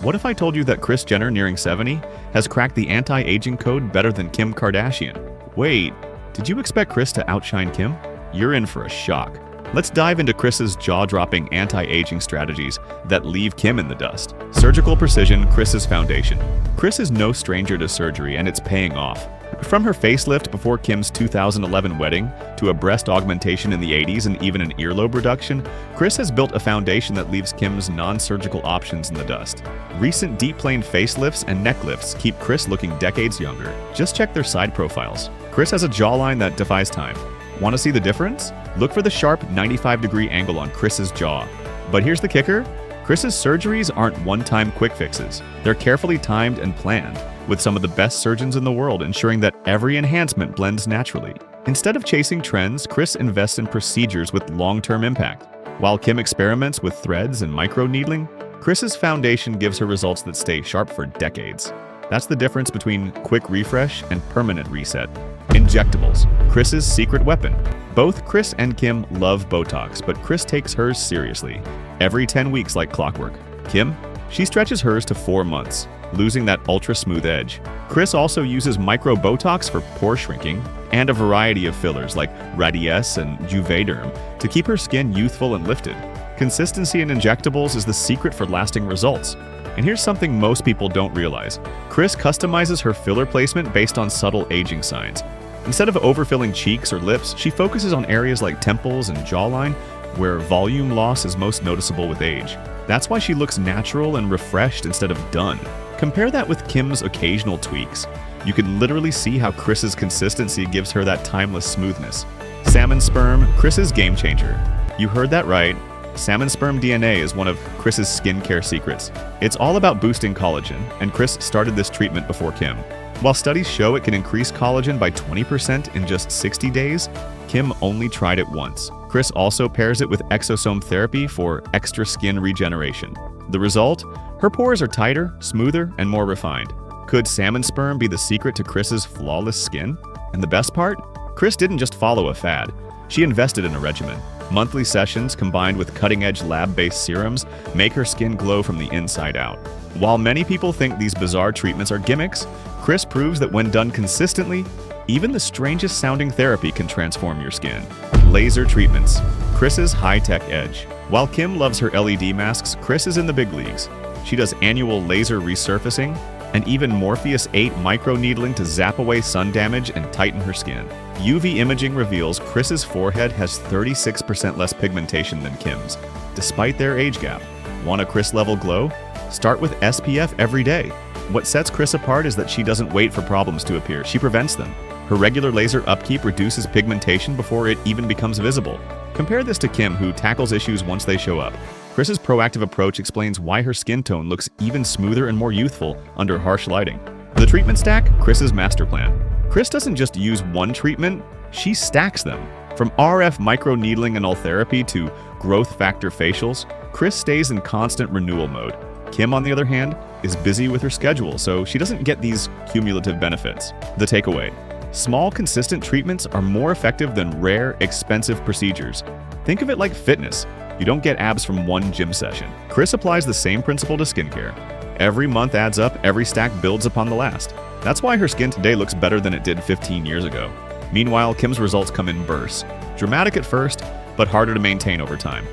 What if I told you that Kris Jenner, nearing 70, has cracked the anti-aging code better than Kim Kardashian? Wait, did you expect Kris to outshine Kim? You're in for a shock. Let's dive into Kris's jaw-dropping anti-aging strategies that leave Kim in the dust. Surgical precision, Kris's foundation. Kris is no stranger to surgery, and it's paying off. From her facelift before Kim's 2011 wedding to a breast augmentation in the 80s and even an earlobe reduction, Kris has built a foundation that leaves Kim's non-surgical options in the dust. Recent deep-planed facelifts and neck lifts keep Kris looking decades younger. Just check their side profiles. Kris has a jawline that defies time. Want to see the difference? Look for the sharp 95-degree angle on Kris's jaw. But here's the kicker: Kris's surgeries aren't one-time quick fixes. They're carefully timed and planned, with some of the best surgeons in the world ensuring that every enhancement blends naturally. Instead of chasing trends, Kris invests in procedures with long-term impact. While Kim experiments with threads and micro-needling, Kris's foundation gives her results that stay sharp for decades. That's the difference between quick refresh and permanent reset. Injectables, Kris's secret weapon. Both Kris and Kim love Botox, but Kris takes hers seriously, every 10 weeks like clockwork. Kim? She stretches hers to 4 months, losing that ultra-smooth edge. Kris also uses micro-Botox for pore shrinking and a variety of fillers like Radiesse and Juvederm to keep her skin youthful and lifted. Consistency in injectables is the secret for lasting results. And here's something most people don't realize. Kris customizes her filler placement based on subtle aging signs. Instead of overfilling cheeks or lips, she focuses on areas like temples and jawline, where volume loss is most noticeable with age. That's why she looks natural and refreshed instead of done. Compare that with Kim's occasional tweaks. You can literally see how Kris's consistency gives her that timeless smoothness. Salmon sperm, Kris's game changer. You heard that right. Salmon sperm DNA is one of Kris's skincare secrets. It's all about boosting collagen, and Kris started this treatment before Kim. While studies show it can increase collagen by 20% in just 60 days, Kim only tried it once. Kris also pairs it with exosome therapy for extra skin regeneration. The result? Her pores are tighter, smoother, and more refined. Could salmon sperm be the secret to Kris's flawless skin? And the best part? Kris didn't just follow a fad. She invested in a regimen. Monthly sessions combined with cutting-edge lab-based serums make her skin glow from the inside out. While many people think these bizarre treatments are gimmicks, Kris proves that when done consistently, even the strangest sounding therapy can transform your skin. Laser treatments, Kris's high-tech edge. While Kim loves her LED masks, Kris is in the big leagues. She does annual laser resurfacing and even Morpheus 8 micro-needling to zap away sun damage and tighten her skin. UV imaging reveals Kris's forehead has 36% less pigmentation than Kim's, despite their age gap. Want a Kris-level glow? Start with SPF every day. What sets Kris apart is that she doesn't wait for problems to appear, she prevents them. Her regular laser upkeep reduces pigmentation before it even becomes visible. Compare this to Kim, who tackles issues once they show up. Kris's proactive approach explains why her skin tone looks even smoother and more youthful under harsh lighting. The treatment stack, Kris's master plan. Kris doesn't just use one treatment, she stacks them. From RF micro-needling and ultherapy to growth factor facials, Kris stays in constant renewal mode. Kim, on the other hand, is busy with her schedule, so she doesn't get these cumulative benefits. The takeaway: small, consistent treatments are more effective than rare, expensive procedures. Think of it like fitness. You don't get abs from one gym session. Kris applies the same principle to skincare. Every month adds up, every stack builds upon the last. That's why her skin today looks better than it did 15 years ago. Meanwhile, Kim's results come in bursts. Dramatic at first, but harder to maintain over time.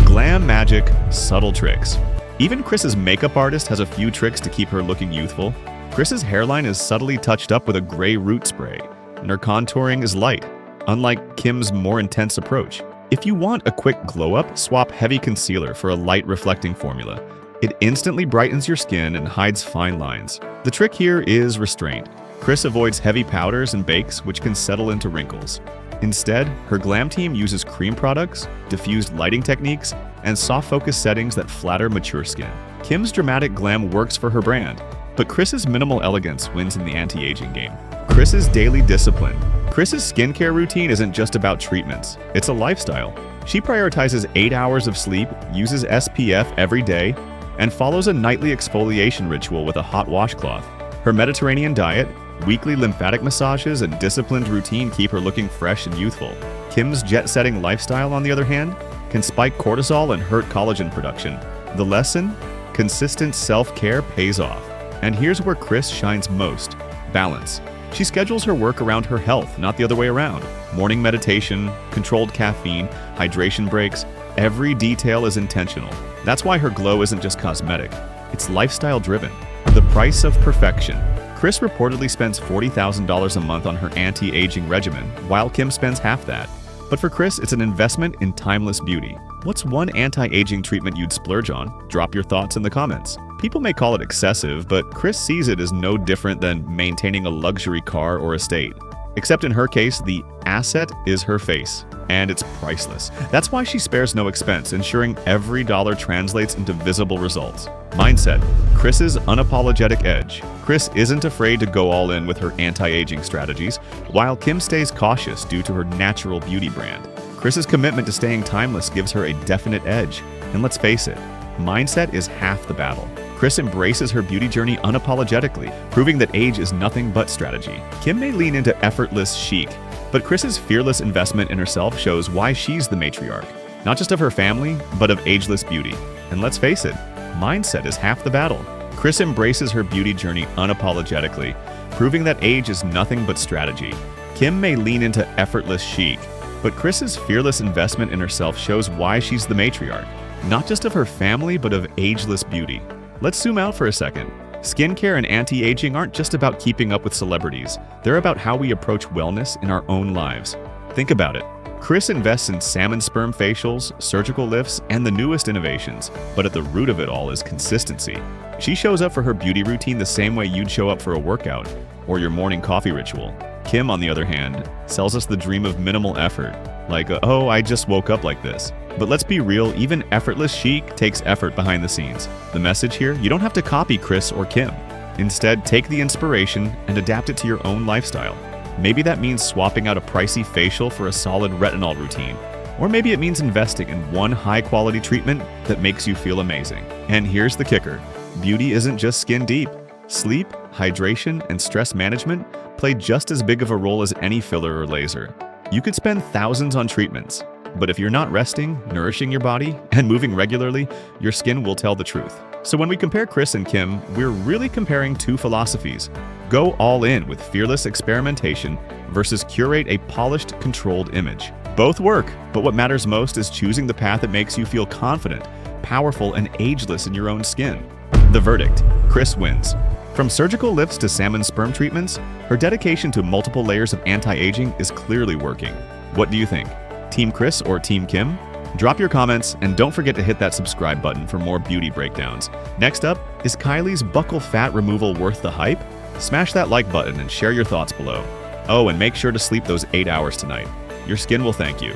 Glam magic, subtle tricks. Even Kris's makeup artist has a few tricks to keep her looking youthful. Kris's hairline is subtly touched up with a gray root spray, and her contouring is light, unlike Kim's more intense approach. If you want a quick glow-up, swap heavy concealer for a light reflecting formula. It instantly brightens your skin and hides fine lines. The trick here is restraint. Kris avoids heavy powders and bakes, which can settle into wrinkles. Instead, her glam team uses cream products, diffused lighting techniques, and soft focus settings that flatter mature skin. Kim's dramatic glam works for her brand, but Kris's minimal elegance wins in the anti-aging game. Kris's daily discipline. Kris's skincare routine isn't just about treatments, it's a lifestyle. She prioritizes 8 hours of sleep, uses SPF every day, and follows a nightly exfoliation ritual with a hot washcloth. Her Mediterranean diet, weekly lymphatic massages, and disciplined routine keep her looking fresh and youthful. Kim's jet-setting lifestyle, on the other hand, can spike cortisol and hurt collagen production. The lesson? Consistent self-care pays off. And here's where Kris shines most: balance. She schedules her work around her health, not the other way around. Morning meditation, controlled caffeine, hydration breaks, every detail is intentional. That's why her glow isn't just cosmetic, it's lifestyle-driven. The price of perfection. Kris reportedly spends $40,000 a month on her anti-aging regimen, while Kim spends half that. But for Kris, it's an investment in timeless beauty. What's one anti-aging treatment you'd splurge on? Drop your thoughts in the comments. People may call it excessive, but Kris sees it as no different than maintaining a luxury car or estate. Except in her case, the asset is her face, and it's priceless. That's why she spares no expense, ensuring every dollar translates into visible results. Mindset. Kris's unapologetic edge. Kris isn't afraid to go all in with her anti-aging strategies, while Kim stays cautious due to her natural beauty brand. Kris's commitment to staying timeless gives her a definite edge. And let's face it, mindset is half the battle. Kris embraces her beauty journey unapologetically, proving that age is nothing but strategy. Kim may lean into effortless chic, but Kris's fearless investment in herself shows why she's the matriarch, not just of her family, but of ageless beauty. And let's face it, mindset is half the battle. Kris embraces her beauty journey unapologetically, proving that age is nothing but strategy. Kim may lean into effortless chic, but Kris's fearless investment in herself shows why she's the matriarch, not just of her family, but of ageless beauty. Let's zoom out for a second. Skincare and anti-aging aren't just about keeping up with celebrities. They're about how we approach wellness in our own lives. Think about it. Kris invests in salmon sperm facials, surgical lifts, and the newest innovations. But at the root of it all is consistency. She shows up for her beauty routine the same way you'd show up for a workout or your morning coffee ritual. Kim, on the other hand, sells us the dream of minimal effort. Like, oh, I just woke up like this. But let's be real, even effortless chic takes effort behind the scenes. The message here, you don't have to copy Kris or Kim. Instead, take the inspiration and adapt it to your own lifestyle. Maybe that means swapping out a pricey facial for a solid retinol routine. Or maybe it means investing in one high-quality treatment that makes you feel amazing. And here's the kicker. Beauty isn't just skin deep. Sleep, hydration, and stress management play just as big of a role as any filler or laser. You could spend thousands on treatments, but if you're not resting, nourishing your body, and moving regularly, your skin will tell the truth. So when we compare Kris and Kim, we're really comparing two philosophies. Go all in with fearless experimentation versus curate a polished, controlled image. Both work, but what matters most is choosing the path that makes you feel confident, powerful, and ageless in your own skin. The verdict: Kris wins. From surgical lifts to salmon sperm treatments, her dedication to multiple layers of anti-aging is clearly working. What do you think? Team Kris or Team Kim? Drop your comments and don't forget to hit that subscribe button for more beauty breakdowns. Next up, is Kylie's buccal fat removal worth the hype? Smash that like button and share your thoughts below. Oh, and make sure to sleep those 8 hours tonight. Your skin will thank you.